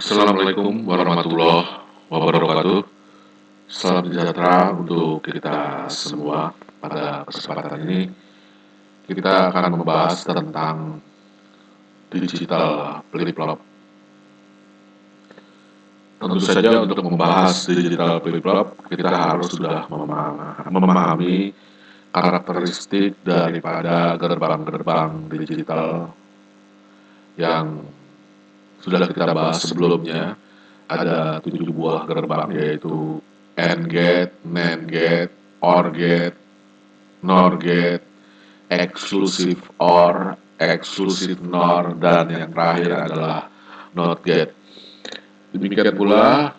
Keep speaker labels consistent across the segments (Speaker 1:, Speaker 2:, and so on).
Speaker 1: Assalamualaikum warahmatullahi wabarakatuh. Salam sejahtera untuk kita semua. Pada kesempatan ini, kita akan membahas tentang digital flip-flop. Tentu saja untuk membahas digital flip-flop, kita harus sudah memahami karakteristik daripada gerbang-gerbang digital yang sudah kita bahas sebelumnya. Ada 7 buah gerbang, yaitu AND gate, NAND gate, OR gate, NOR gate, exclusive OR, exclusive NOR, dan yang terakhir adalah NOT gate. Demikian pula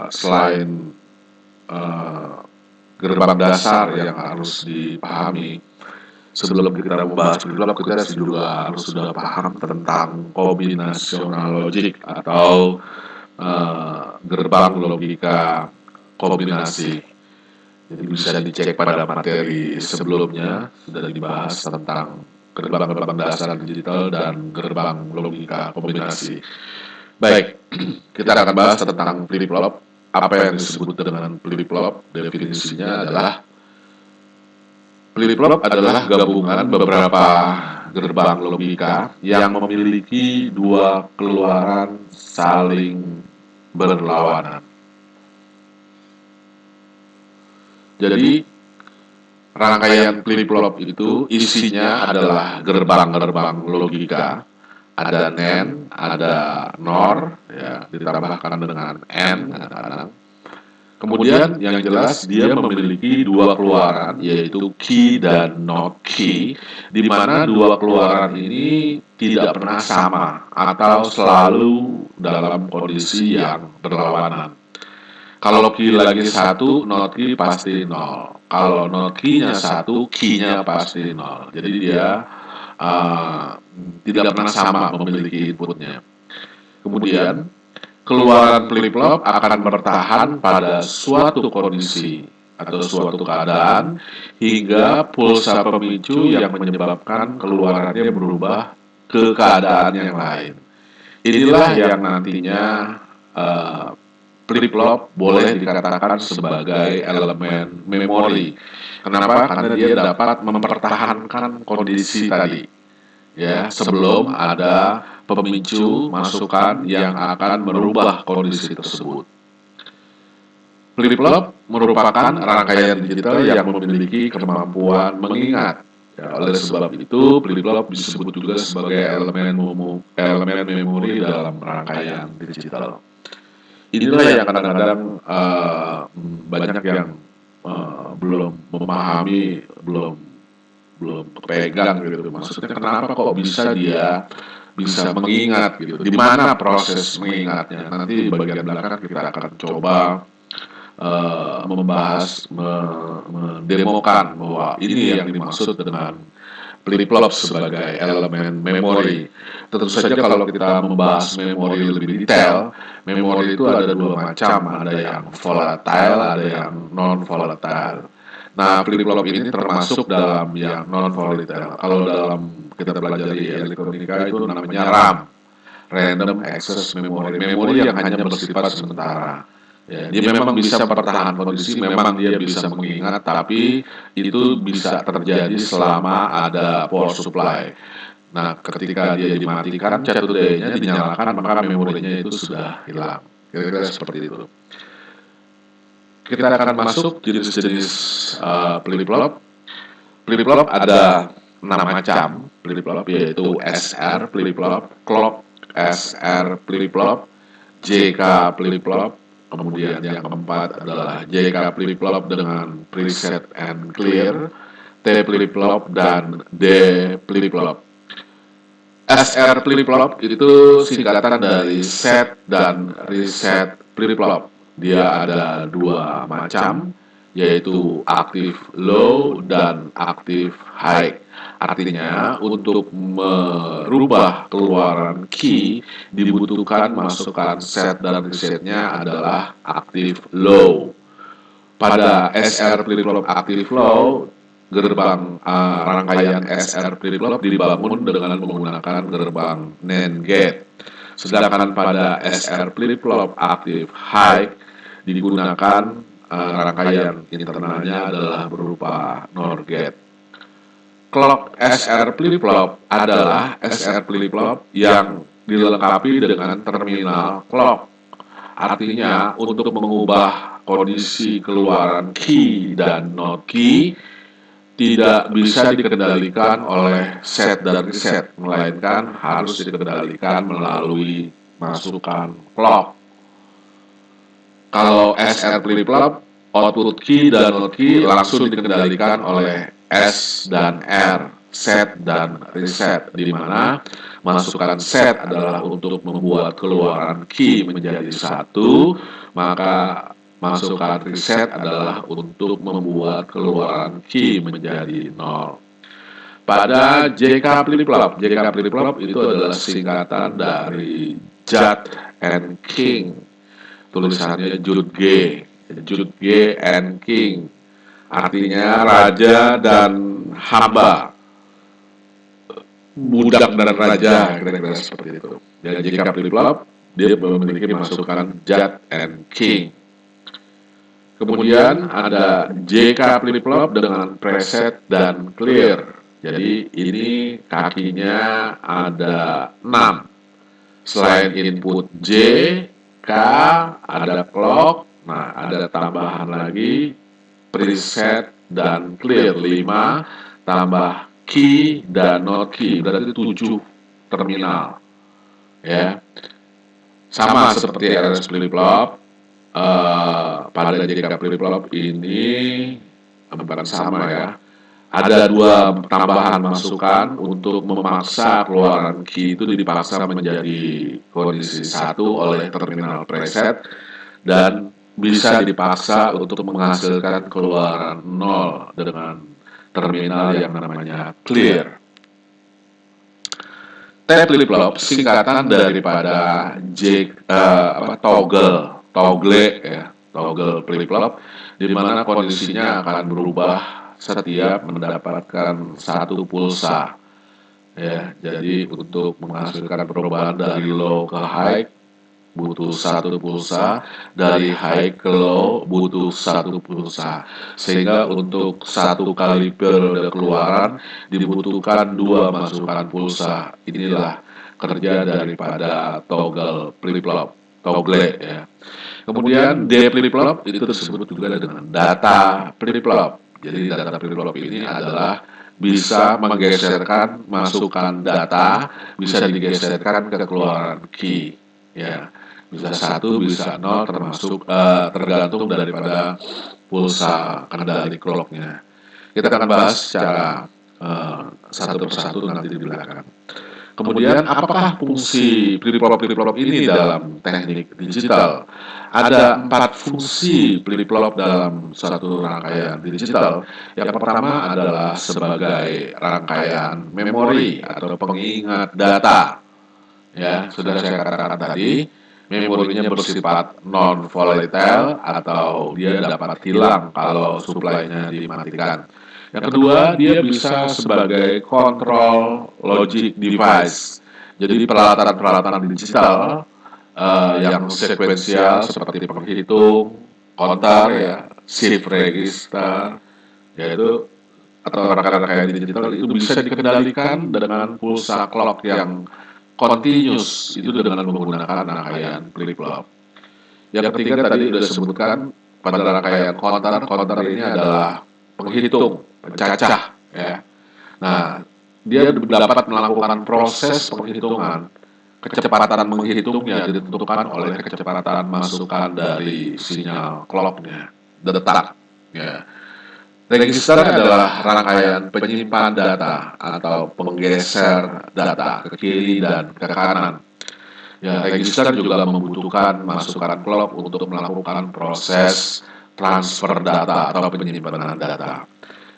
Speaker 1: selain gerbang dasar yang harus dipahami, sebelum kita membahas flip-flop, kita juga harus sudah paham tentang kombinasional logic atau gerbang logika kombinasi. Jadi bisa dicek pada materi sebelumnya, sudah dibahas tentang gerbang-gerbang dasar digital dan gerbang logika kombinasi. Baik, kita akan bahas tentang flip-flop. Apa yang disebut dengan flip-flop? Definisinya adalah flip-flop adalah gabungan beberapa gerbang logika yang memiliki dua keluaran saling berlawanan. Jadi, rangkaian flip-flop itu isinya adalah gerbang-gerbang logika, ada NAND, ada NOR, ya, ditambahkan dengan AND kadang-kadang. Kemudian yang jelas dia memiliki dua keluaran, yaitu key dan not key, di mana dua keluaran ini tidak pernah sama atau selalu dalam kondisi yang berlawanan. Kalau key lagi satu, not key pasti nol. Kalau not key-nya satu, key-nya pasti nol. Jadi dia tidak pernah sama memiliki inputnya. Kemudian keluaran flip-flop akan bertahan pada suatu kondisi atau suatu keadaan hingga pulsa pemicu yang menyebabkan keluarannya berubah ke keadaan yang lain. Inilah yang nantinya flip-flop boleh dikatakan sebagai elemen memori. Kenapa? Karena dia dapat mempertahankan kondisi tadi, ya, sebelum ada pemicu masukan yang akan merubah kondisi tersebut. Flip-flop merupakan rangkaian digital yang memiliki kemampuan mengingat. Ya, oleh sebab itu, flip-flop disebut juga sebagai elemen memori dalam rangkaian digital. Inilah yang kadang-kadang banyak yang belum memahami, belum pegang gitu. Maksudnya kenapa kok bisa dia bisa mengingat gitu? Di mana proses mengingatnya? Nanti di bagian belakang kita akan coba membahas, mendemokan bahwa ini yang dimaksud dengan flip-flop sebagai elemen memori. Tentu saja kalau kita membahas memori lebih detail, memori itu ada dua macam, ada yang volatile, ada yang non-volatile. Nah, flip-flop ini termasuk dalam yang non-volatile. Kalau dalam kita pelajari elektronika itu namanya RAM, Random Access Memory, memori yang hanya bersifat sementara. Ya, dia memang bisa bertahan kondisi, memang dia bisa mengingat, tapi itu bisa terjadi selama ada power supply. Nah, ketika dia dimatikan, CATUD-nya dinyalakan, maka memorinya itu sudah hilang. Kira-kira seperti itu. Kita akan masuk jenis-jenis flip-flop. Flip-flop ada 6 macam flip-flop, yaitu SR flip-flop, clock SR flip-flop, JK flip-flop, kemudian yang keempat adalah JK flip-flop dengan preset and clear, T flip-flop, dan D flip-flop. SR flip-flop itu singkatan dari set dan reset flip-flop. Dia ada dua macam, yaitu aktif low dan aktif high. Artinya untuk merubah keluaran key dibutuhkan masukan set dan resetnya adalah aktif low. Pada SR flip-flop aktif low, gerbang rangkaian SR flip-flop dibangun dengan menggunakan gerbang NAND gate. Sedangkan pada SR flip-flop aktif high digunakan rangkaian internalnya adalah berupa NOR gate. Clock SR flip-flop adalah SR flip-flop yang dilengkapi dengan terminal clock. Artinya untuk mengubah kondisi keluaran key dan not key tidak bisa dikendalikan oleh set dan reset, melainkan harus dikendalikan melalui masukan clock. Kalau SR flip-flop, output key dan not key langsung dikendalikan oleh S dan R, set dan reset, di mana masukan set adalah untuk membuat keluaran key menjadi 1, maka masukan reset adalah untuk membuat keluaran key menjadi 0. Pada JK flip-flop, JK flip-flop itu adalah singkatan dari Jud and King. Tulisannya Jud G and King. Artinya raja dan hamba, budak dan raja, kira-kira seperti itu. Dan jika flip-flop, dia memiliki masukan Jud and King. Kemudian ada JK flip-flop dengan preset dan clear. Jadi ini kakinya ada 6. Selain input J, K, ada clock, nah ada tambahan lagi preset dan clear 5, tambah key dan not key, berarti 7 terminal. Ya, sama seperti RS flip-flop, pada JK flip-flop ini bukan sama ya. Ada 2 tambahan masukan untuk memaksa keluaran key itu dipaksa menjadi kondisi 1 oleh terminal preset dan bisa dipaksa untuk menghasilkan keluaran 0 dengan terminal yang namanya clear. T flip-flop singkatan daripada toggle flip-flop, di mana kondisinya akan berubah setiap mendapatkan 1 pulsa. Ya, jadi untuk menghasilkan perubahan dari low ke high butuh 1 pulsa, dari high ke low butuh 1 pulsa, sehingga untuk 1 kali periode keluaran dibutuhkan 2 masukan pulsa. Inilah kerja daripada toggle flip-flop, toggle ya. Kemudian D flip-flop itu disebut juga dengan data flip-flop. Jadi data flip-flop ini adalah bisa menggeserkan masukan data, bisa digeserkan ke keluaran key. Ya, bisa 1, bisa 0, tergantung daripada pulsa kendali clocknya. Kita akan bahas secara satu persatu nanti di belakang. Kemudian apakah fungsi flip-flop ini dalam teknik digital? Ada 4 fungsi flip-flop dalam satu rangkaian digital. Yang pertama adalah sebagai rangkaian memori atau pengingat data. Ya, sudah saya katakan tadi, memorinya bersifat non-volatile atau dia dapat hilang kalau supply-nya dimatikan. Yang kedua, dia bisa sebagai control logic device. Jadi peralatan-peralatan digital yang sekuensial seperti penghitung, counter ya, shift register, yaitu atau rangkaian digital itu bisa dikendalikan dengan pulsa clock yang continuous, itu dengan menggunakan rangkaian flip-flop. Yang ketiga tadi sudah disebutkan pada rangkaian counter ini adalah penghitung, pencacah ya. Nah, dia dapat melakukan proses penghitungan. Kecepatan menghitungnya ditentukan oleh kecepatan masukan dari sinyal clocknya, detak ya. Register adalah rangkaian penyimpan data atau penggeser data ke kiri dan ke kanan. Ya, register juga membutuhkan masukan clock untuk melakukan proses transfer data atau penyimpanan data.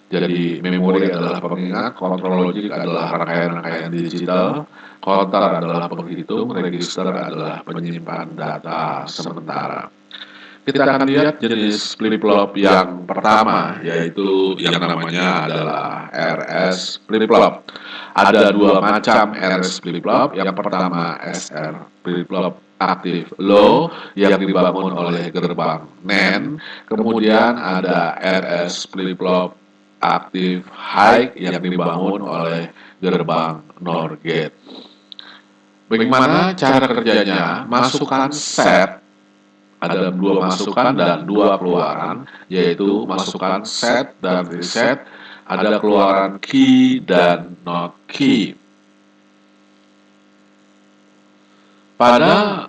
Speaker 1: Jadi memori adalah pengingat, kontrol logik adalah rangkaian-rangkaian digital, counter adalah penghitung, register adalah penyimpan data sementara. Kita akan lihat jenis flip-flop yang pertama, yaitu yang namanya adalah RS flip-flop. Ada dua macam RS flip-flop. Yang pertama SR flip-flop aktif low yang dibangun oleh gerbang NAND. Kemudian ada RS flip-flop aktif high yang dibangun oleh gerbang NOR gate. Bagaimana cara kerjanya? Masukkan set, ada dua masukan dan dua keluaran, yaitu masukan set dan reset, ada keluaran key dan not key. Pada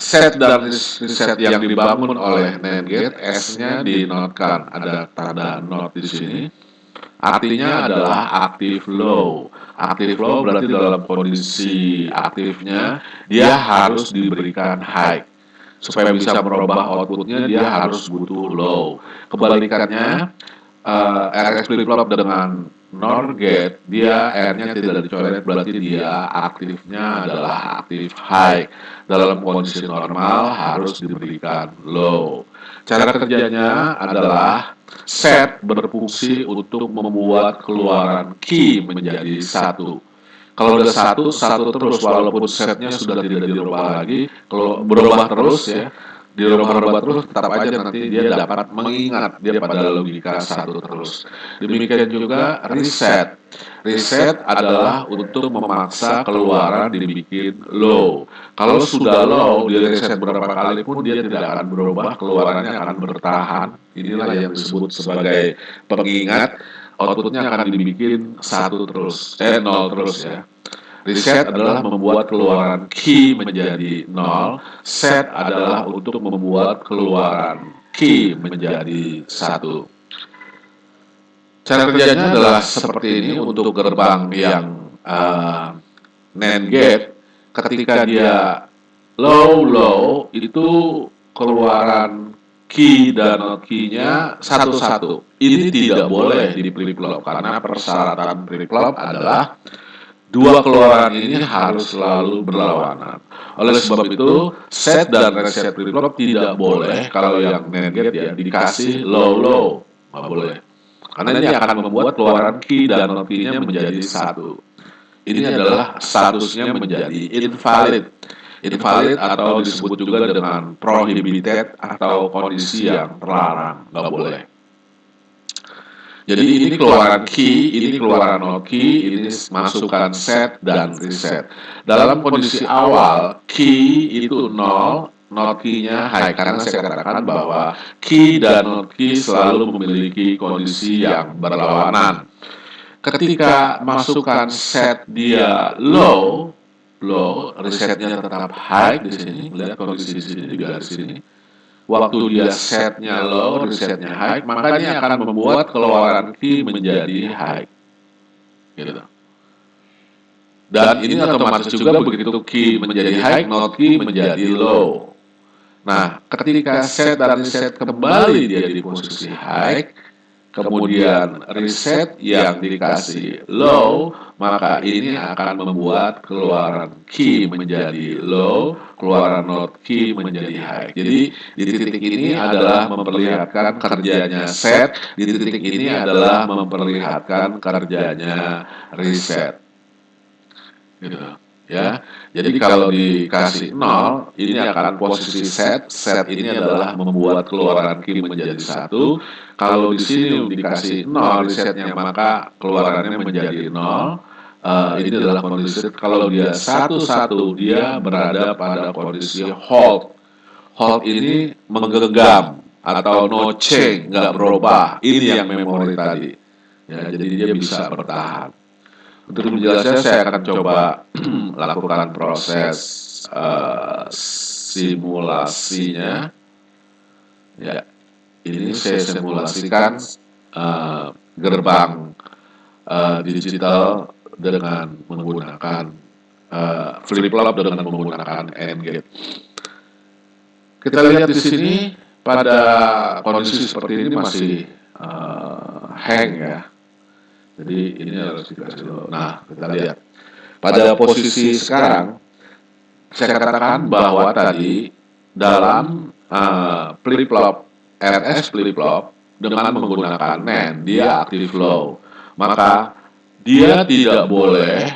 Speaker 1: set dan reset yang dibangun oleh NAND gate, S-nya dinotkan, ada tanda not di sini. Artinya adalah aktif low. Aktif low berarti dalam kondisi aktifnya dia harus diberikan high. Supaya bisa merubah outputnya dia harus butuh low. Kebalikannya RS flip-flop dengan NOR gate, dia R-nya tidak dicoret, berarti dia aktifnya adalah aktif high. Dalam kondisi normal harus diberikan low. Cara kerjanya adalah set berfungsi untuk membuat keluaran key menjadi satu. Kalau udah satu terus, walaupun setnya sudah tidak dirubah lagi, kalau berubah terus ya, dirubah-rubah terus, tetap aja nanti dia dapat mengingat dia pada logika satu terus. Demikian juga reset. Reset adalah untuk memaksa keluaran dibikin low. Kalau sudah low, di reset berapa kali pun dia tidak akan berubah, keluarannya akan bertahan. Inilah yang disebut sebagai pengingat. Outputnya akan dibikin satu terus, nol terus ya. Reset adalah membuat keluaran key menjadi nol, set adalah untuk membuat keluaran key menjadi satu. Cara kerjanya adalah seperti ini untuk gerbang yang NAND gate. Ketika dia low itu keluaran key dan not key-nya satu-satu. Ini tidak boleh di flip-flop karena persyaratan flip-flop adalah dua keluaran ini harus selalu berlawanan. Oleh sebab itu, set dan reset flip-flop tidak boleh kalau yang NAND gate ya dikasih low, nggak boleh. Karena ini akan membuat keluaran key dan not key-nya menjadi satu. Ini adalah statusnya menjadi invalid. Invalid atau disebut juga dengan prohibited atau kondisi yang terlarang, nggak boleh. Jadi ini keluaran key, ini keluaran not key, ini masukan set dan reset. Dalam kondisi awal, key itu 0, not key-nya high. Karena saya katakan bahwa key dan not key selalu memiliki kondisi yang berlawanan. Ketika masukan set dia low, resetnya tetap high di sini. Lihat kondisi di sini juga di sini. Waktu dia setnya low, resetnya high, maka dia akan membuat keluaran key menjadi high. Gitu. Dan ini otomatis juga begitu key menjadi high, not key menjadi low. Nah, ketika set dan reset kembali dia di posisi high, kemudian reset yang dikasih low, maka ini akan membuat keluaran key menjadi low, keluaran not key menjadi high. Jadi di titik ini adalah memperlihatkan kerjanya set, di titik ini adalah memperlihatkan kerjanya reset. Gitu. Ya, jadi kalau dikasih 0, ini akan posisi set ini adalah membuat keluaran key menjadi satu. Kalau di sini dikasih 0 resetnya, maka keluarannya menjadi 0. Ini adalah kondisi kalau dia satu dia berada pada kondisi hold. Hold ini menggenggam atau no change, nggak berubah. Ini yang memori tadi. Ya, jadi dia bisa bertahan. Untuk menjelaskan saya akan coba lakukan proses simulasinya. Ya, ini saya simulasikan gerbang digital dengan menggunakan flip-flop dengan menggunakan AND gate. Kita lihat di sini pada kondisi seperti ini masih hang ya. Jadi ini harus dikasih low. Nah, kita lihat. Pada posisi sekarang, saya katakan bahwa tadi dalam flip-flop RS flip-flop dengan menggunakan NAND, dia aktif low. Maka dia tidak boleh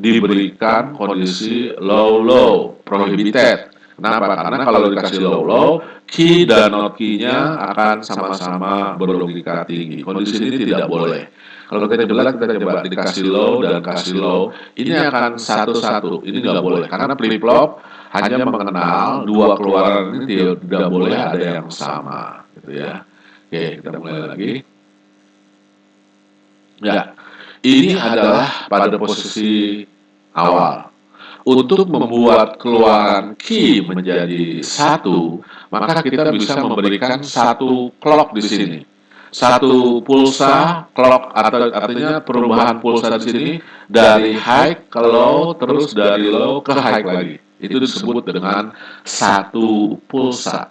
Speaker 1: diberikan kondisi low prohibited. Kenapa? Karena kalau dikasih low, key dan not key-nya akan sama-sama berlogika tinggi. Kondisi ini tidak boleh. Kalau kita coba dikasih low dan kasih low, ini akan satu-satu. Ini nggak boleh karena flip-flop hanya mengenal dua keluaran ini tidak boleh ada yang sama, gitu ya. Oke, kita mulai lagi. Ya, ini adalah pada posisi awal. Untuk membuat keluaran key menjadi satu, maka kita bisa memberikan satu clock di sini. Satu pulsa clock atau artinya perubahan pulsa di sini dari high ke low, terus dari low ke high lagi. Itu disebut dengan satu pulsa.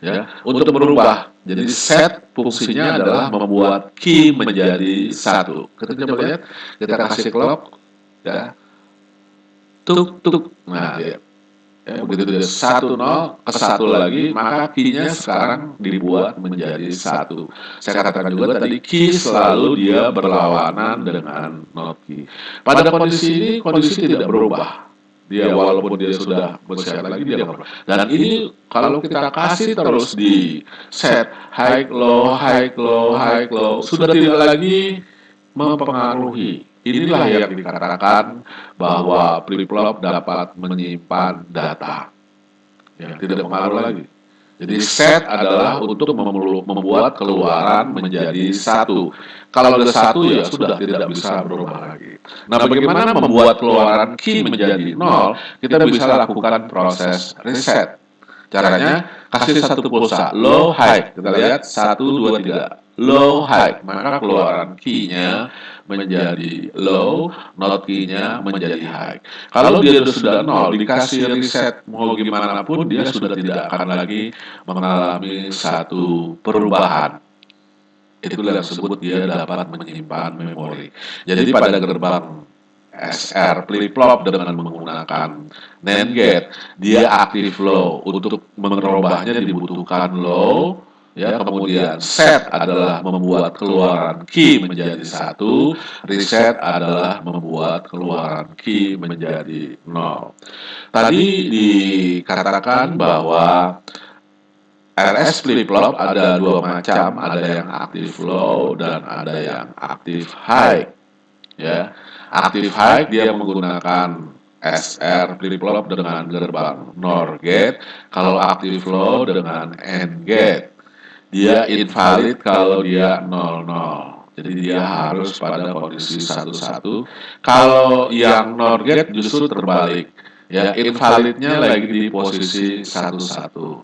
Speaker 1: Ya, untuk merubah. Jadi set fungsinya adalah membuat key menjadi satu. Kita coba lihat, kita kasih clock, ya, tuk tuk. Nah, begitu dia 1-0 ke satu lagi, maka key-nya sekarang dibuat menjadi satu. Saya katakan juga tadi key selalu dia berlawanan dengan not key. Pada kondisi ini kondisi tidak berubah. Dia walaupun dia sudah bersehat lagi dia berubah. Dan ini kalau kita kasih terus di set high low high low high low sudah tidak lagi mempengaruhi. Inilah yang dikatakan bahwa flip-flop dapat menyimpan data. Ya, tidak pengaruh lagi. Jadi set adalah untuk membuat keluaran menjadi satu. Kalau ada satu ya sudah tidak bisa berubah lagi. Nah, bagaimana membuat keluaran key menjadi nol? Kita bisa lakukan proses reset. Caranya kasih satu pulsa low high. Kita lihat 1, 2, 3 low high, maka keluaran key-nya menjadi low, not key-nya menjadi high. Kalau dia sudah nol, dikasih reset mau gimana pun dia sudah tidak akan lagi mengalami satu perubahan. Itulah yang disebut dia dapat menyimpan memori. Jadi pada gerbang SR flip-flop dengan menggunakan NAND gate, dia aktif low. Untuk merubahnya dibutuhkan low, ya, kemudian set adalah membuat keluaran key menjadi satu, reset adalah membuat keluaran key menjadi nol. Tadi dikatakan bahwa RS flip-flop ada dua macam, ada yang aktif low dan ada yang aktif high. Ya, aktif high dia menggunakan SR flip-flop dengan gerbang NOR gate. Kalau aktif low dengan AND gate. Dia invalid kalau dia 00. Jadi dia harus pada kondisi 11. Kalau yang NOR gate justru terbalik. Ya, invalidnya lagi di posisi 11.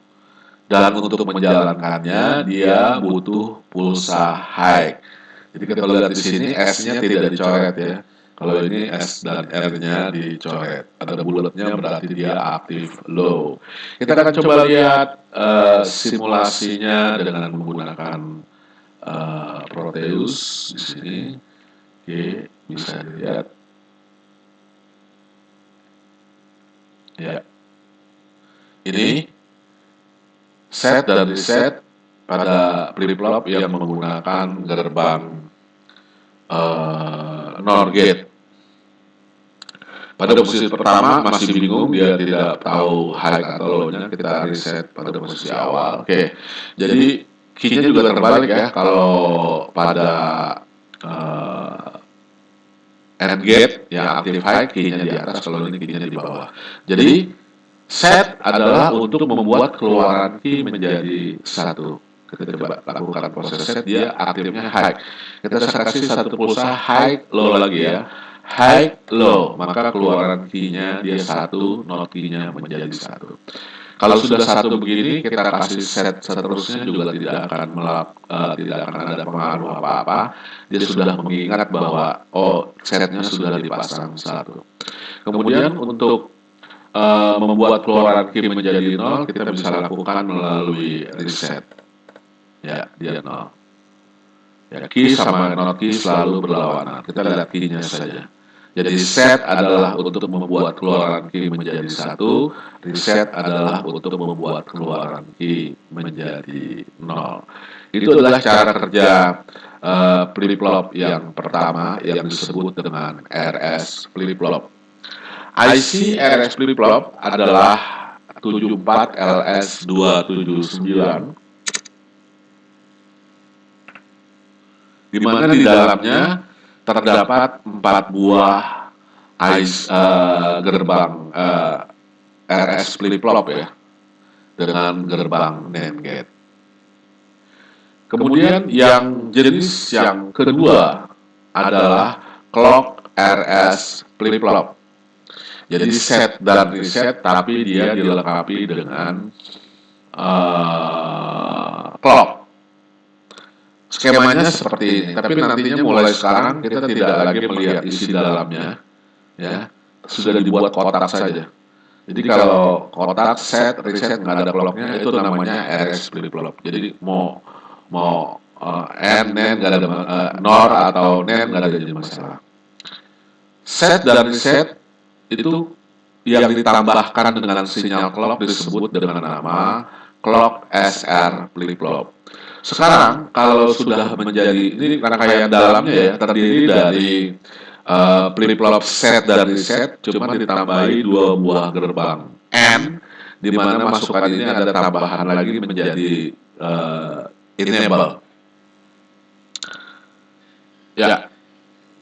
Speaker 1: Dan untuk menjalankannya dia butuh pulsa high. Jadi kita lihat di sini S-nya tidak dicoret ya. Kalau ini S dan R-nya dicoret. Ada bulatnya berarti dia aktif low. Kita akan coba lihat simulasinya dengan menggunakan Proteus di sini. Oke, bisa dilihat. Ya. Ini set dan reset pada flip-flop yang menggunakan gerbang NOR gate. Pada posisi pertama masih bingung, dia tidak tahu high atau low-nya, kita reset pada posisi awal. Oke, jadi key-nya juga terbalik ya, kalau pada AND gate yang aktif high, key-nya di atas, kalau ini key-nya di bawah. Jadi set adalah untuk membuat keluaran key menjadi satu. Kita coba lakukan proses set, dia aktifnya high. Kita kasih satu pulsa high low lagi ya. High low, maka keluaran key-nya dia satu, not key-nya menjadi satu. Kalau sudah satu begini, kita kasih set seterusnya juga tidak akan ada pengaruh apa-apa. Dia sudah mengingat bahwa setnya sudah dipasang satu. Kemudian untuk membuat keluaran key menjadi nol, kita bisa lakukan melalui reset. Ya, dia nol. Ya, key sama not key selalu berlawanan. Kita lihat key-nya saja. Jadi set adalah untuk membuat keluaran key menjadi 1, reset adalah untuk membuat keluaran key menjadi 0. Itu adalah cara kerja flip-flop yang pertama yang disebut dengan RS flip-flop. IC RS flip-flop adalah 74LS279, di mana di dalamnya terdapat 4 buah gerbang RS flip-flop ya, dengan gerbang NAND gate. Kemudian yang jenis yang kedua adalah clock RS flip-flop. Jadi set dan reset, tapi dia dilengkapi dengan clock. Skemanya seperti ini, tapi nantinya mulai sekarang kita tidak lagi melihat isi dalamnya, ya, sudah dibuat kotak saja. Jadi kalau kotak set reset nggak ada clocknya, itu namanya RS flip-flop. Jadi mau NAND nggak ada NOR atau NAND nggak ada jadi masalah. Set dan reset itu yang ditambahkan dengan sinyal clock disebut dengan nama clock SR flip-flop. Sekarang kalau sudah menjadi ini rangkaian dalamnya ya terdiri dari flip-flop set dan reset, cuma ditambahi 2 buah gerbang N, di mana masukan ini ada tambahan lagi menjadi enable. Ya,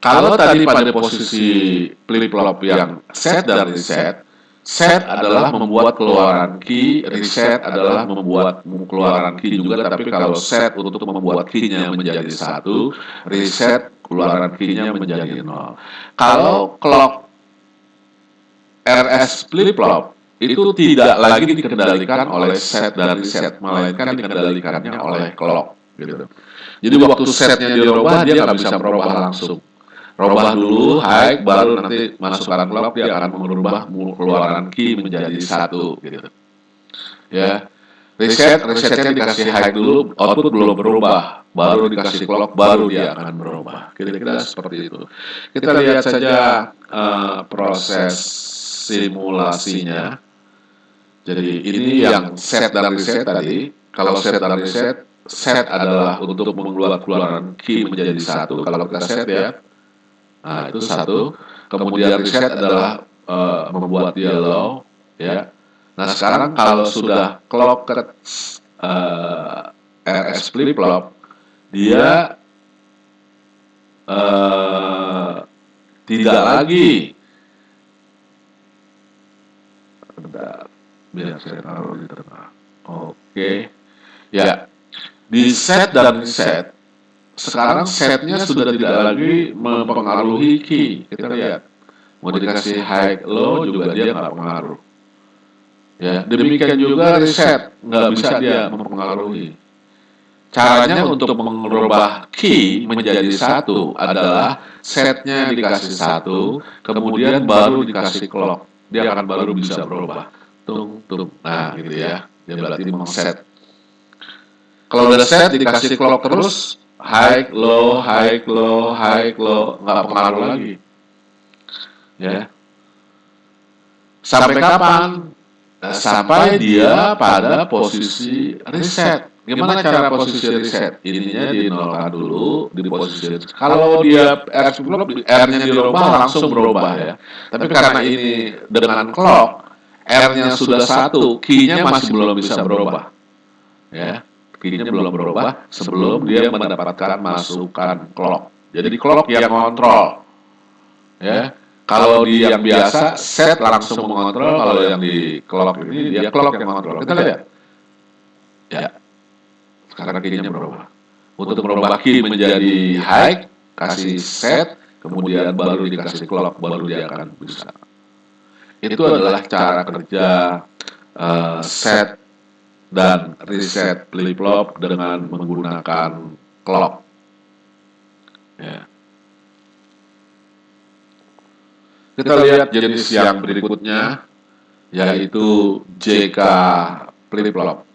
Speaker 1: kalau tadi pada posisi flip-flop yang set dan reset, set adalah membuat keluaran key, reset adalah membuat keluaran key juga, tapi kalau set untuk membuat key-nya menjadi 1, reset keluaran key-nya menjadi 0. Kalau clock RS flip-flop itu tidak lagi dikendalikan oleh set dan reset, melainkan dikendalikannya oleh clock gitu. Jadi waktu setnya dirubah dia nggak bisa merubah langsung. Robah dulu, high, baru nanti masukkan clock dia akan merubah keluaran key menjadi 1 gitu. Ya. Resetnya dikasih high dulu, output belum berubah, baru dikasih clock, baru dia akan berubah. Kira-kira seperti itu. Kita lihat saja proses simulasinya. Jadi ini yang set dan reset tadi. Kalau set dan reset, set adalah untuk membuat keluaran key menjadi 1. Kalau kita set ya, nah itu 1. Kemudian reset adalah membuat dia low, ya. Nah sekarang kalau sudah clock RS flip-flop, dia tidak lagi, biar saya taruh di tengah. Oke, ya, di set dan reset. Sekarang setnya sudah tidak lagi mempengaruhi key. Kita lihat, mau dikasih high low juga dia nggak pengaruh. Ya, demikian juga reset nggak bisa dia mempengaruhi. Caranya untuk mengubah key menjadi 1 adalah setnya dikasih 1, kemudian baru dikasih clock, dia akan baru bisa berubah. Tung tung. Nah, gitu ya. Dia berarti mengset. Kalau udah set dikasih clock terus, high low, high low, high low, nggak pengaruh lagi. Ya. Sampai kapan? Sampai dia pada posisi reset. Gimana cara posisi reset? Ininya dinolkan dulu di posisi reset. Kalau dia R-nya dirubah langsung berubah ya. Tapi karena ini dengan clock, R-nya sudah 1, key-nya masih belum bisa berubah. Ya, key-nya belum berubah sebelum dia mendapatkan masukan clock. Jadi clock yang kontrol. Ya. Kalau di yang biasa set langsung mengontrol, kalau yang di clock ini dia clock yang mengontrol. Kita lihat. Ya. Sekarang key-nya berubah. Untuk merubah key menjadi high, kasih set, kemudian baru dikasih clock, baru dia akan bisa. Itu adalah cara kerja set dan reset flip-flop dengan menggunakan clock. Ya. Kita lihat jenis yang berikutnya, yaitu JK flip-flop.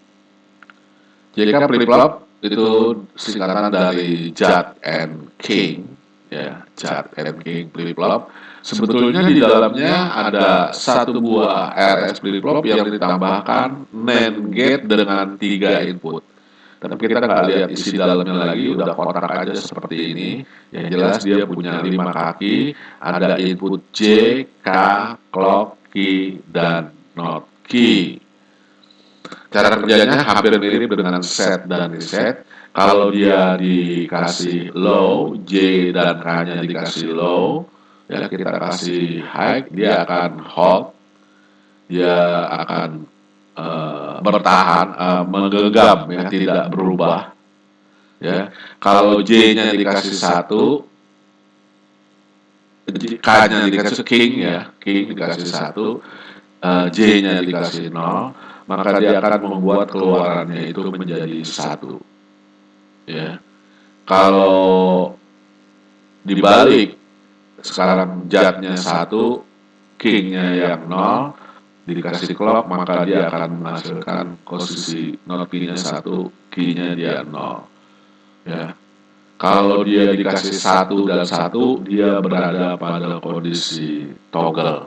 Speaker 1: JK flip-flop itu singkatan dari Judge and King, ya, Judge and King flip-flop. Sebetulnya di dalamnya ada satu buah RS flip-flop yang ditambahkan NAND gate dengan 3 input. Tapi kita nggak lihat isi dalamnya lagi, udah kotak aja seperti ini. Yang jelas dia punya 5 kaki, ada input J, K, clock, key, dan not key. Cara kerjanya hampir mirip dengan set dan reset. Kalau dia dikasih low, J dan K-nya dikasih low, ya kita kasih high, dia akan hold, dia akan bertahan, menggenggam ya, tidak berubah. Ya, kalau J-nya dikasih 1, K-nya dikasih king ya, king dikasih 1, J-nya dikasih 0, maka dia akan membuat keluarannya itu menjadi 1. Ya, kalau dibalik sekarang jatnya 1, kingnya yang 0, dikasih clock, maka dia akan menghasilkan posisi not key-nya 1, key-nya dia 0. Ya. Kalau dia dikasih 1 dan 1, dia berada pada kondisi toggle.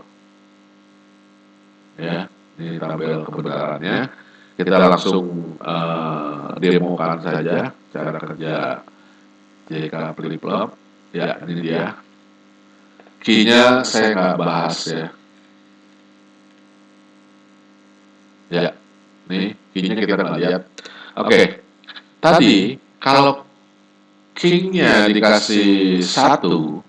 Speaker 1: Ya, ini tabel kebenarannya. Kita langsung demokan saja cara kerja JK flip-flop. Ya, ini dia. Key-nya saya nggak bahas ya. Ya, nih key-nya kita nggak lihat. Oke, tadi kalau king-nya dikasih 1,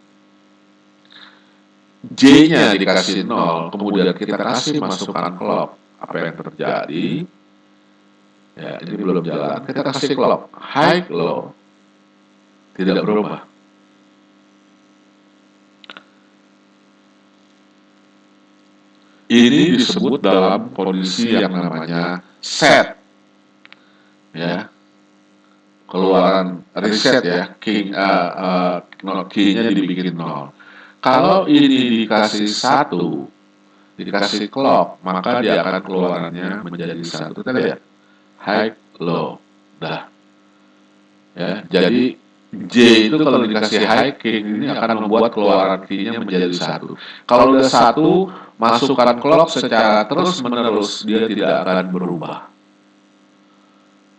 Speaker 1: J-nya dikasih 0, kemudian kita kasih masukkan clock. Apa yang terjadi? Ya, ini belum jalan. Kita kasih clock. High, low. Tidak berubah. Ini disebut dalam kondisi yang namanya set. Ya, keluaran reset ya, key-nya dibikin 0. Kalau ini dikasih 1, dikasih clock, maka dia akan keluarannya menjadi 1. Kita lihat, high, low, dah. Ya, jadi J itu kalau dikasih high, king ini akan membuat keluaran key-nya menjadi 1. Kalau udah 1, masukkan clock secara terus menerus, dia tidak akan berubah.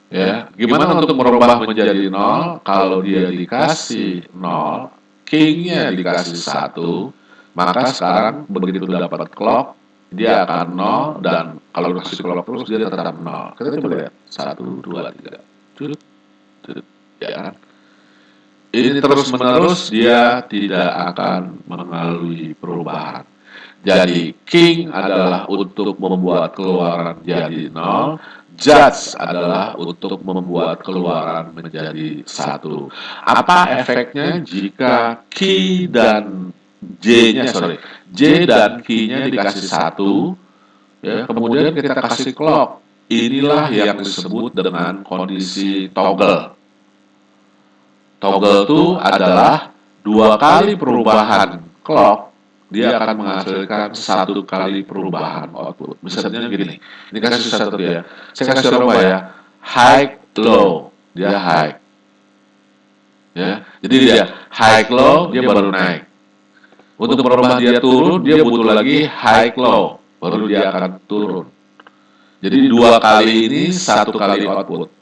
Speaker 1: Ya, gimana untuk merubah menjadi 0? Kalau dia dikasih 0, king-nya dikasih 1, maka sekarang begitu dapat clock, dia akan 0, dan kalau dikasih clock terus dia tetap 0. Kita coba lihat, 1, 2, 3, curut, curut, ya kan? Ini terus menerus dia tidak akan mengalami perubahan. Jadi king adalah untuk membuat keluaran jadi 0, judge adalah untuk membuat keluaran menjadi 1. Apa efeknya jika key dan J dan key-nya dikasih 1, ya, kemudian kita kasih clock. Inilah yang disebut dengan kondisi toggle. Toggle itu adalah 2 kali perubahan clock, dia akan menghasilkan 1 kali perubahan output. Misalnya gini, ini kasih satu dia. Saya kasih coba ya, high, low, dia high. Ya, jadi dia high, low, dia baru naik. Untuk merubah dia turun, dia butuh lagi high, low, baru dia akan turun. Jadi 2 kali ini 1 kali output.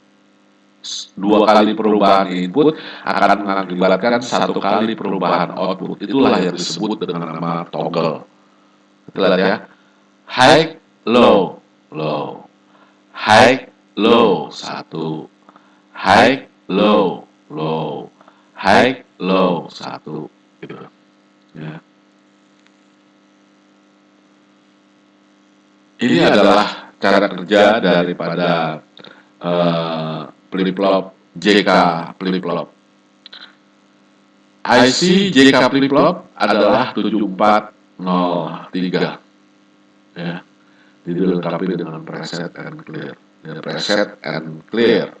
Speaker 1: 2 kali perubahan input akan mengakibatkan 1 kali perubahan output. Itulah yang disebut dengan nama toggle. Kita lihat ya. High, low, low. High, low, 1. High, low, low. High, low, 1. Gitu. Ya. Ini adalah cara kerja daripada flip-flop JK flip-flop. IC JK flip-flop adalah 7403. Ya, dilengkapi dengan preset and clear. Ya, preset and clear.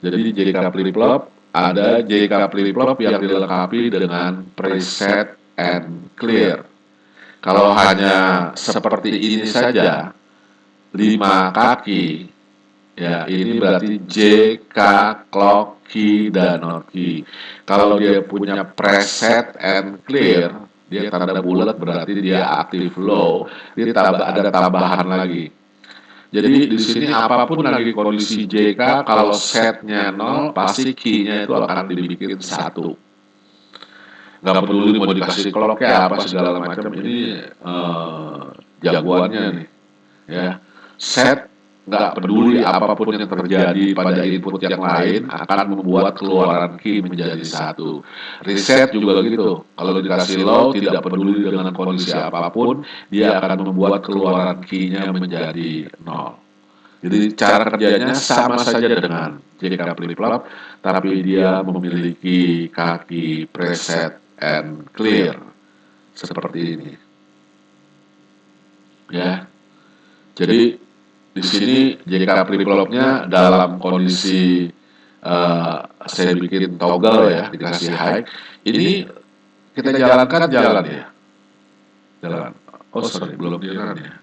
Speaker 1: Jadi JK flip-flop ada JK flip-flop yang dilengkapi dengan preset and clear. Kalau hanya seperti ini saja, 5 kaki, ya, ini berarti J, K, clock, key, dan not key. Kalau dia punya preset and clear, Dia tanda bulat berarti dia aktif low. Dia ada tambahan lagi. Jadi di sini apapun lagi kondisi JK, kalau setnya 0 pasti key-nya itu akan dibikin 1. Nggak peduli mau dikasih clock-nya apa segala macam, ini jagoannya nih ya. Set nggak peduli apapun yang terjadi pada input yang lain akan membuat keluaran key menjadi 1. Reset juga gitu. Kalau dikasih low tidak peduli dengan kondisi apapun, dia akan membuat keluaran key-nya menjadi 0. Jadi cara kerjanya sama saja dengan JK flip-flop, tapi dia memiliki kaki preset and clear seperti ini. Ya. Jadi di sini JK flip-flopnya dalam kondisi saya bikin toggle ya, dikasih high. Ini kita jalankan jalan ya. Jalan. Oh sorry, belum jalan ya.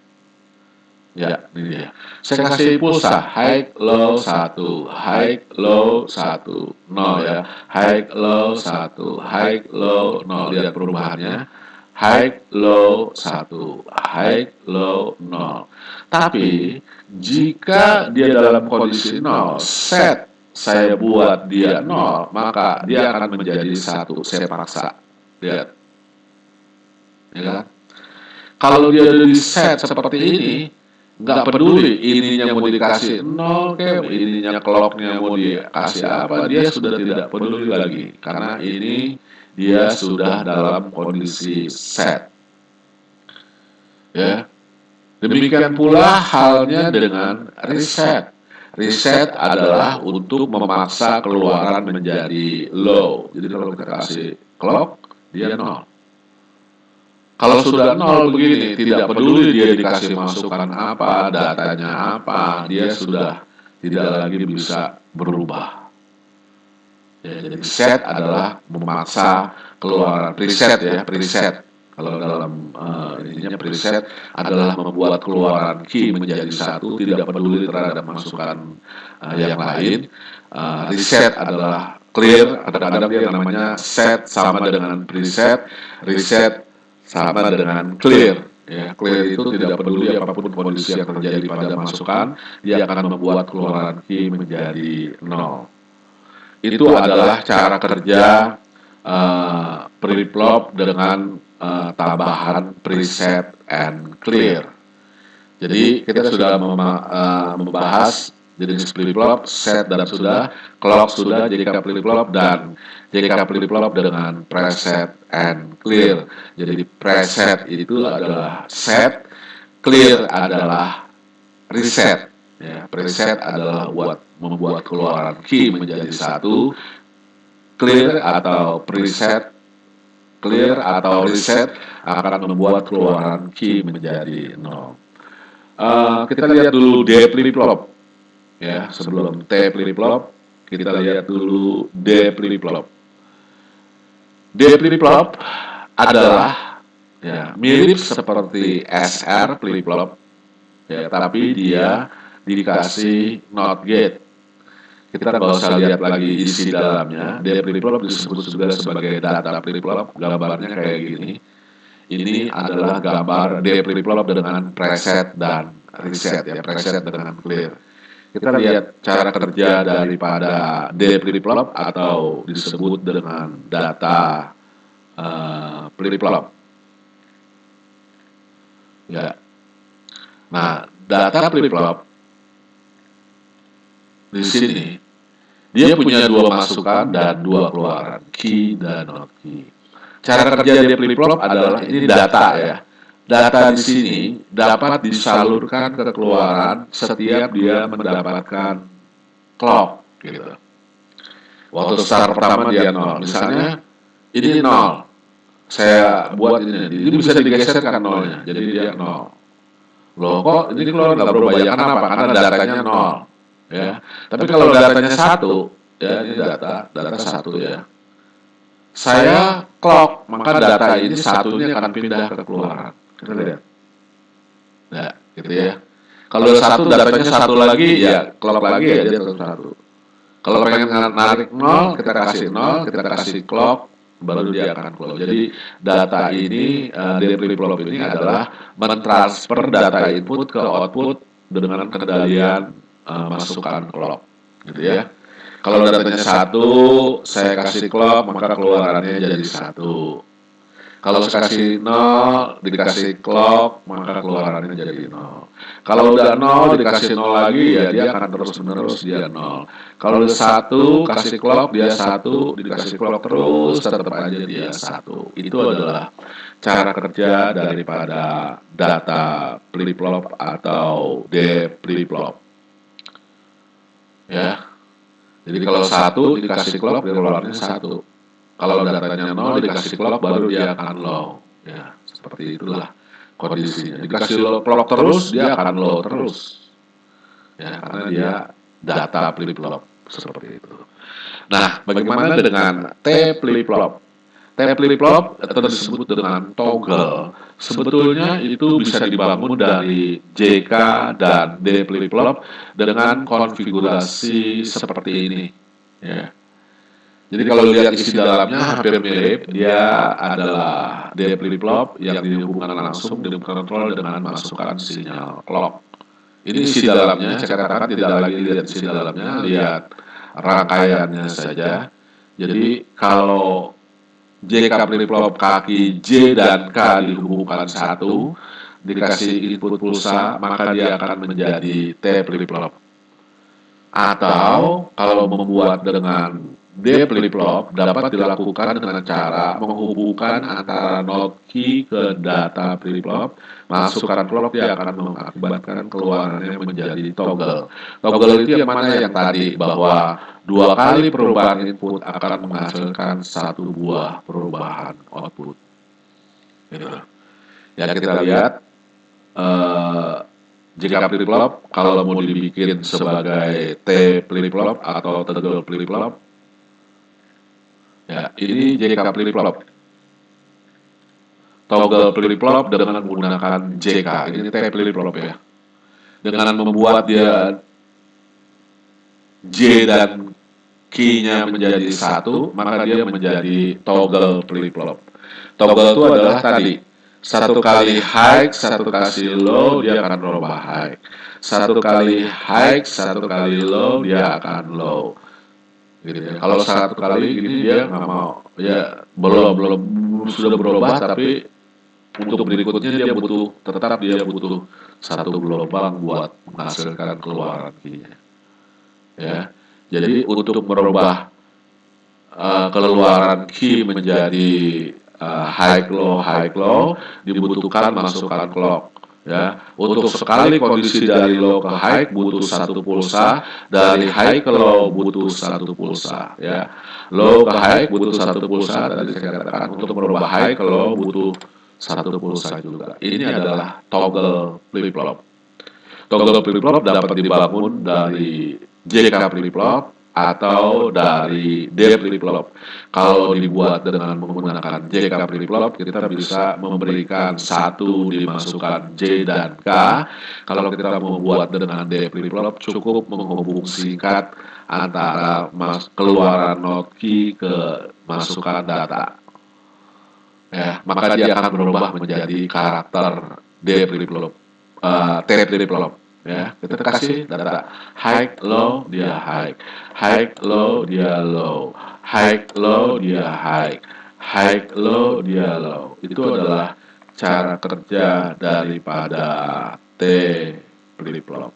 Speaker 1: Ya, ini dia. Saya kasih pulsa high low 1, high low 1, 0 ya. High low 1, high low 0. Lihat perubahannya. High low 1, high low 0. Tapi jika dia dalam kondisi 0, set saya buat dia 0, maka dia akan menjadi 1. Saya paksa. Lihat. Ya kan? Kalau dia ada di set seperti ini, nggak peduli ininya mau dikasih 0 ke, ininya clocknya mau dikasih apa, dia sudah tidak peduli lagi karena ini dia sudah dalam kondisi set. Ya, demikian pula halnya dengan reset. Reset adalah untuk memaksa keluaran menjadi low. Jadi kalau kita kasih clock, dia 0. Kalau sudah 0 begini, tidak peduli dia dikasih masukan apa, datanya apa, dia sudah tidak lagi bisa berubah. Ya, jadi set adalah memaksa keluaran, preset ya, preset. Kalau dalam ininya preset adalah membuat keluaran key menjadi 1, tidak peduli terhadap masukan yang lain. Reset adalah clear, kadang-kadang dia namanya set sama dengan preset, reset sama dengan clear. Ya, clear itu tidak peduli apapun kondisi yang terjadi pada masukan, dia akan membuat keluaran key menjadi 0. Itu adalah cara kerja flip-flop dengan tambahan preset and clear. Jadi kita sudah membahas jenis flip-flop, set dan sudah, clock sudah, JK flip-flop dan JK flip-flop dengan preset and clear. Jadi preset itu adalah set, clear adalah reset. Ya, preset adalah membuat keluaran key menjadi 1, clear atau preset, clear atau reset akan membuat keluaran key menjadi 0. Kita lihat dulu D flip-flop. Ya, sebelum T flip-flop, kita lihat dulu D flip-flop. D flip-flop adalah ya, mirip seperti SR flip-flop, ya, tapi dia dikasih NOT gate. Kita nggak usah lihat lagi isi dalamnya. D flip-flop disebut juga sebagai data flip-flop, gambarnya kayak gini. Ini adalah gambar D flip-flop dengan preset dan reset ya, preset dengan clear. Kita lihat cara kerja daripada D flip-flop atau disebut dengan data flip-flop. Ya. Nah, data flip-flop di sini dia punya 2 masukan dan 2 keluaran, key dan not key. Cara kerja D flip-flop adalah ini data ya. Data di sini dapat disalurkan ke keluaran setiap dia mendapatkan clock gitu. Waktu start pertama dia 0. Misalnya ini 0. Saya buat ini bisa digeserkan 0-nya. Jadi dia 0. Loh kok ini keluar nggak berubah ya? Kenapa? Karena datanya 0. Ya. Tapi kalau datanya 1, ya ini data 1 ya. Saya clock, maka data ini satunya akan pindah ke keluaran. Kita lihat. Nah, gitu ya. Kalau 1 datanya 1 lagi, ya clock lagi ya dia tetap 1. Kalau pengen narik 0, kita kasih 0, kita kasih clock, baru dia akan close. Jadi data ini dari flip-flop ini adalah mentransfer data input ke output dengan kendalian masukkan clock, gitu ya. Kalau datanya satu, saya kasih clock, maka keluarannya jadi satu. Kalau saya kasih 0, dikasih clock, maka keluarannya jadi 0. Kalau udah 0, dikasih 0 lagi, ya dia akan terus-menerus dia 0. Kalau udah 1, kasih clock, dia 1, dikasih clock terus, tetap aja dia 1. Itu adalah cara kerja daripada data flip-flop atau de-flip-flop. Ya. Jadi kalau 1, dikasih clock, dia keluarnya 1. Kalau datanya 0, dikasih clock baru dia akan low. Ya, seperti itulah kondisinya. Dikasih clock terus, dia akan low terus. Ya, karena dia data flip-flop seperti itu. Nah, bagaimana dengan T flip-flop? T flip-flop atau disebut dengan toggle. Sebetulnya itu bisa dibangun dari JK dan D flip-flop dengan konfigurasi seperti ini. Ya. Jadi kalau lihat isi dalamnya hampir mirip, dia adalah D flip-flop yang dihubungkan langsung dikontrol dengan masukkan sinyal clock. Ini isi dalamnya, saya katakan tidak lagi lihat isi dalamnya, lihat rangkaiannya saja. Jadi kalau JK flip-flop kaki J dan K dihubungkan satu, dikasih input pulsa, maka dia akan menjadi T flip-flop. Atau kalau membuat dengan D flip-flop dapat dilakukan dengan cara menghubungkan antara not key ke data flip-flop, masukkan clock dia akan mengakibatkan keluarannya menjadi toggle. Toggle itu yang mana yang tadi bahwa 2 kali perubahan input akan menghasilkan 1 buah perubahan output. Gitu. Ya kita lihat jika flip-flop kalau mau dibikin sebagai T flip-flop atau toggle flip-flop, ya ini JK flip-flop. Toggle flip-flop dengan menggunakan JK, ini T flip-flop ya. Dengan membuat dia J dan key-nya menjadi satu, maka dia menjadi toggle flip-flop. Toggle itu adalah tadi, satu kali high, satu kali low, dia akan berubah high. Satu kali high, satu kali low, dia akan low. Gitu ya. Kalau satu kali gini dia nggak mau, ya belum sudah berubah, tapi untuk berikutnya dia tetap dia butuh satu gelombang buat menghasilkan keluaran key-nya. Ya, jadi untuk merubah keluaran key menjadi high low dibutuhkan masukan clock. Ya, untuk sekali kondisi dari low ke high butuh 1 pulsa, dari high ke low butuh 1 pulsa. Ya, low ke high butuh 1 pulsa. Tadi saya katakan untuk merubah high ke low butuh 1 pulsa juga. Ini adalah toggle flip-flop. Toggle flip-flop dapat dibangun dari JK flip-flop atau dari D flip-flop. Kalau dibuat dengan menggunakan JK flip-flop, kita bisa memberikan 1 dimasukkan J dan K. Kalau kita membuat dengan D flip-flop, cukup menghubung singkat antara keluaran not key ke masukan data. Ya, maka dia akan berubah menjadi karakter D flip-flop, T flip-flop. Ya, kita kasih data high low dia high low dia low, high low dia high low dia low. Itu adalah cara kerja daripada T flip-flop.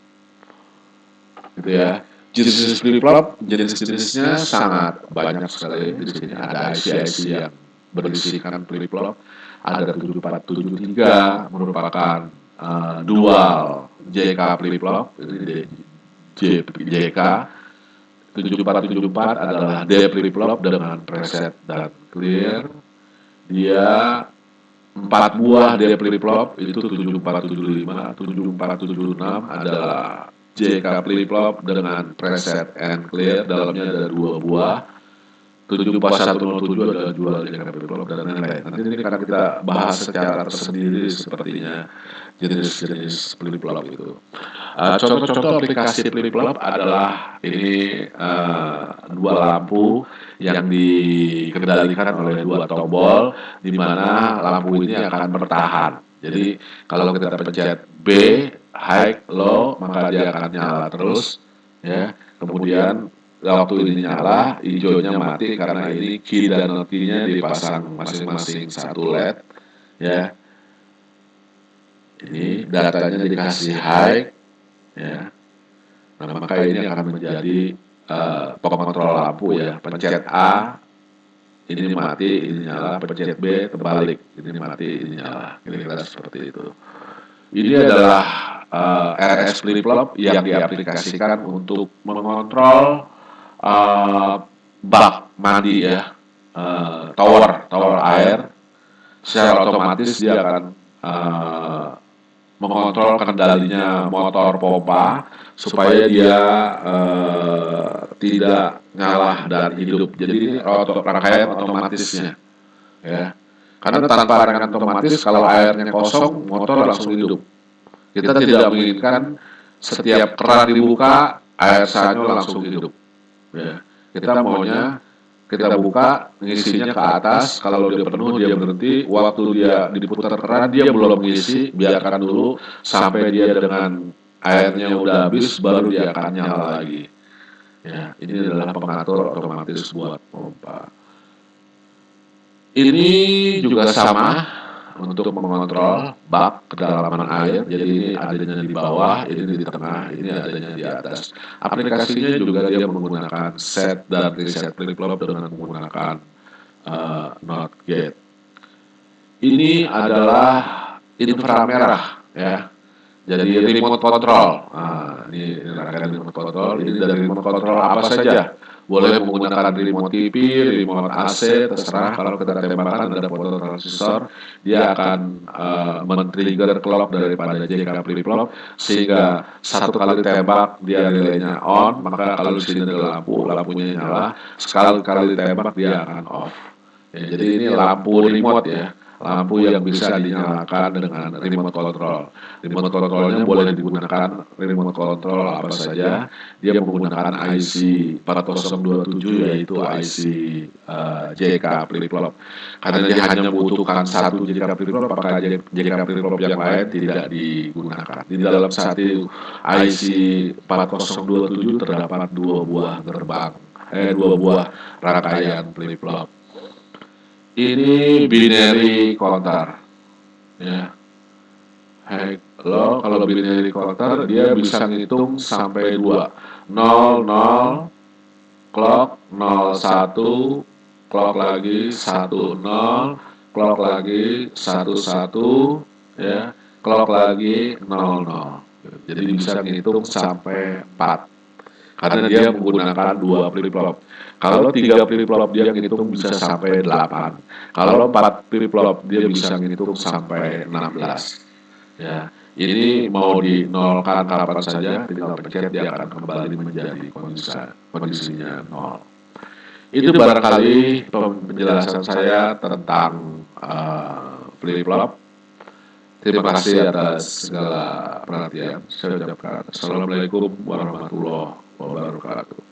Speaker 1: Gitu ya. Jenis flip-flop, jenis-jenisnya sangat banyak sekali di sini. Ada IC-IC yang berisikan flip-flop. Ada 7473 merupakan dual JK flip-flop, ini JK. 7474 adalah D flip-flop dengan preset dan clear. Dia 4 buah D flip-flop itu 7475, 7476 adalah JK flip-flop dengan preset and clear, dalamnya ada 2 buah. 7107 adalah jual JK flip-flop dan lain-lain. Nanti ini akan kita bahas secara tersendiri sepertinya jenis-jenis flip-flop itu. Contoh-contoh aplikasi flip-flop adalah ini, 2 lampu yang dikendalikan oleh 2 tombol, di mana lampu ini akan bertahan. Jadi kalau kita pencet B, high, low, maka dia akan nyala terus, ya. Kemudian waktu ini nyala, hijaunya mati karena ini key dan not key-nya dipasang masing-masing satu LED, ya. Ini datanya dikasih high, ya. Nah, maka ini akan menjadi pengontrol lampu ya. Pencet A, ini mati, ini nyala. Pencet B, terbalik, ini mati, ini nyala. Kira-kira seperti itu. Ini adalah RS flip-flop yang diaplikasikan untuk mengontrol bak mandi ya, tower air. Secara otomatis dia akan mengontrol kendalinya motor pompa supaya dia tidak ngalah dan hidup. Jadi ini rangkaian otomatisnya, ya. Karena tanpa rangkaian otomatis, kalau airnya kosong, motor langsung hidup. Kita tidak menginginkan setiap keran dibuka, air sanyo langsung hidup. Ya. Kita maunya kita buka, ngisinya ke atas, kalau dia penuh dia berhenti, waktu dia diputar keran dia belum mengisi, biarkan dulu sampai dia dengan airnya udah habis, baru dia akan nyala lagi. Ya, ini adalah pengatur otomatis buat pompa. Ini juga sama untuk mengontrol bak kedalaman air, jadi ini adanya di bawah, ini di tengah, ini adanya di atas. Aplikasinya juga dia menggunakan set dan reset flip-flop dengan menggunakan not gate. Ini adalah inframerah ya, jadi remote control. Nah, ini rangkaian remote control. Ini dari remote control apa saja. Boleh menggunakan remote TV, remote AC, terserah. Kalau kita tembakan ada fototransistor, dia akan men-trigger clock daripada JK flip-flop, sehingga satu kali tembak dia relaynya on, maka kalau di sini ada lampu, lampunya nyala. Sekali kali tembak dia akan off. Ya, jadi ini lampu remote ya, lampu yang bisa dinyalakan dengan remote control. Remote controlnya boleh digunakan remote control apa saja. Dia menggunakan IC 4027 yaitu IC JK flip-flop. Karena dia hanya membutuhkan satu JK flip-flop, maka JK flip-flop yang lain tidak digunakan. Di dalam satu IC 4027 terdapat dua buah rangkaian flip-flop. Ini binary counter, ya. Kalau binary counter dia bisa ngitung sampai 2, 0, 0, clock, 0, 1, clock lagi, 1, 0, clock lagi, 1, 1, ya, clock lagi, 0, 0. Jadi bisa ngitung sampai 4. Karena dia menggunakan 2 flip-flop. Kalau 3 flip-flop dia ngitung bisa sampai 8. Kalau 4 flip-flop dia bisa ngitung sampai 16. Ya, ini mau dinolkan kapan saja, tinggal pencet dia akan kembali menjadi kondisinya 0. Itu barangkali penjelasan saya tentang flip-flop. Terima kasih atas segala perhatian. Saya ucapkan Assalamualaikum warahmatullahi wabarakatuh.